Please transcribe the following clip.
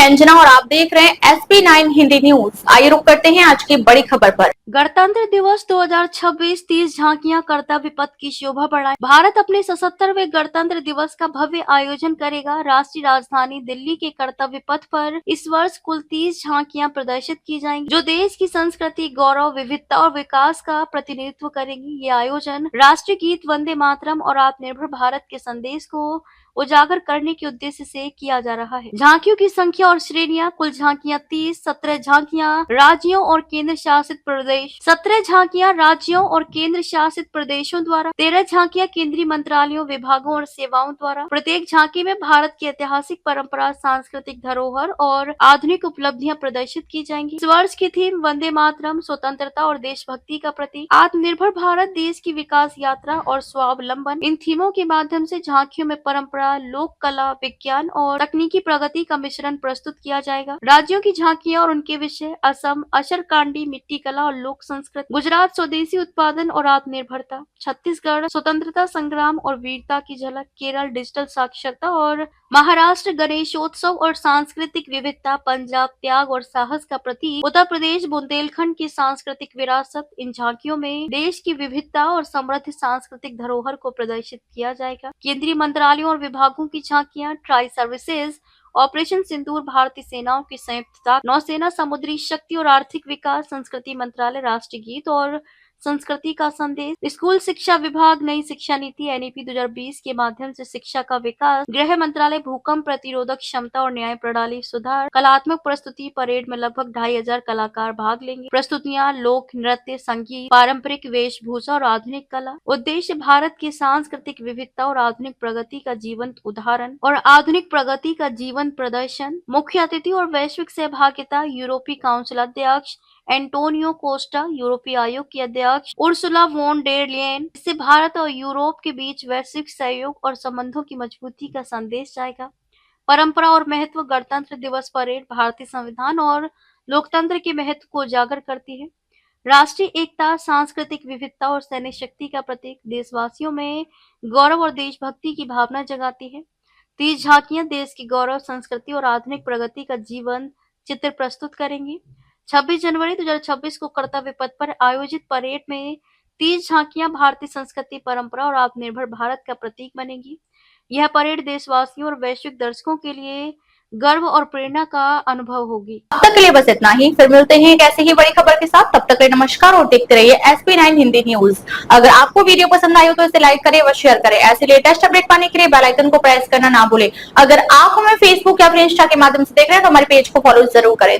अंजना और आप देख रहे हैं SP9 हिंदी न्यूज। आइए रुक करते हैं आज की बड़ी खबर पर। गणतंत्र दिवस 2026 30 झांकियां कर्तव्य पथ की शोभा बढ़ाएं। भारत अपने 77वें गणतंत्र दिवस का भव्य आयोजन करेगा। राष्ट्रीय राजधानी दिल्ली के कर्तव्य पथ पर इस वर्ष कुल 30 झांकियां प्रदर्शित की जाएंगी, जो देश की संस्कृति, गौरव, विविधता और विकास का प्रतिनिधित्व करेंगी। ये आयोजन राष्ट्रीय गीत वंदे मातरम और आत्मनिर्भर भारत के संदेश को उजागर करने के उद्देश्य से किया जा रहा है। झांकियों की संख्या और श्रेणियां: कुल झांकियां 30, 17 झांकियां राज्यों और केंद्र शासित प्रदेश, 17 झांकियां राज्यों और केंद्र शासित प्रदेशों द्वारा, 13 झांकियां केंद्रीय मंत्रालयों, विभागों और सेवाओं द्वारा। प्रत्येक झांकी में भारत की ऐतिहासिक परंपरा, सांस्कृतिक धरोहर और आधुनिक उपलब्धियां प्रदर्शित की जाएंगी। इस वर्ष की थीम वंदे मातरम, स्वतंत्रता और देशभक्ति का प्रतीक, आत्मनिर्भर भारत, देश की विकास यात्रा और स्वावलंबन। इन थीमों के माध्यम से झांकियों में परंपरा, लोक कला, विज्ञान और तकनीकी प्रगति का मिश्रण प्रस्तुत किया जाएगा। राज्यों की झांकियां और उनके विषय: असम अशरकांडी मिट्टी कला और लोक संस्कृति, गुजरात स्वदेशी उत्पादन और आत्मनिर्भरता, छत्तीसगढ़ स्वतंत्रता संग्राम और वीरता की झलक, केरल डिजिटल साक्षरता और महाराष्ट्र गणेशोत्सव और सांस्कृतिक विविधता, पंजाब त्याग और साहस का प्रतीक, उत्तर प्रदेश बुंदेलखंड की सांस्कृतिक विरासत। इन झांकियों में देश की विविधता और समृद्ध सांस्कृतिक धरोहर को प्रदर्शित किया जाएगा। केंद्रीय मंत्रालयों और विभागों की झांकियां: ट्राई सर्विसेज, ऑपरेशन सिंदूर, भारतीय सेनाओं की संयुक्तता, नौसेना, समुद्री शक्ति और आर्थिक विकास, संस्कृति मंत्रालय, राष्ट्रीय गीत और संस्कृति का संदेश, स्कूल शिक्षा विभाग, नई शिक्षा नीति NEP 2020 के माध्यम से शिक्षा का विकास, गृह मंत्रालय, भूकंप प्रतिरोधक क्षमता और न्याय प्रणाली सुधार, कलात्मक प्रस्तुति। परेड में लगभग 2500 कलाकार भाग लेंगे। प्रस्तुतियां: लोक नृत्य, संगीत, पारंपरिक वेशभूषा और आधुनिक कला। उद्देश्य: भारत की सांस्कृतिक विविधता और आधुनिक प्रगति का जीवंत प्रदर्शन। मुख्य अतिथि और वैश्विक सहभागिता: यूरोपीय काउंसिल अध्यक्ष एंटोनियो कोस्टा, यूरोपीय आयोग की अध्यक्ष उर्सुला वॉन डेर लेयन। इससे भारत और यूरोप के बीच वैश्विक सहयोग और संबंधों की मजबूती का संदेश जाएगा। परंपरा और महत्व: गणतंत्र दिवस परेड भारतीय संविधान और लोकतंत्र के महत्व को उजागर करती है। राष्ट्रीय एकता, सांस्कृतिक विविधता और सैन्य शक्ति का प्रतीक, देशवासियों में गौरव और देशभक्ति की भावना जगाती है। 30 झांकियां देश की गौरव, संस्कृति और आधुनिक प्रगति का जीवन चित्र प्रस्तुत करेंगी। 26 जनवरी 2026 को कर्तव्य पथ पर आयोजित परेड में 30 झांकियां भारतीय संस्कृति, परंपरा और आत्मनिर्भर भारत का प्रतीक बनेगी। यह परेड देशवासियों और वैश्विक दर्शकों के लिए गर्व और प्रेरणा का अनुभव होगी। अब तक के लिए बस इतना ही। फिर मिलते हैं एक ऐसी ही बड़ी खबर के साथ। तब तक के लिए नमस्कार और देखते रहिए SP9 हिंदी न्यूज। अगर आपको वीडियो पसंद आई हो तो इसे लाइक करें व शेयर करें। ऐसे लेटेस्ट अपडेट पाने के लिए बेल आइकन को प्रेस करना ना भूलें। अगर आप हमें फेसबुक या फिर इंस्टा के माध्यम से देख रहे हैं तो हमारे पेज को फॉलो जरूर करें।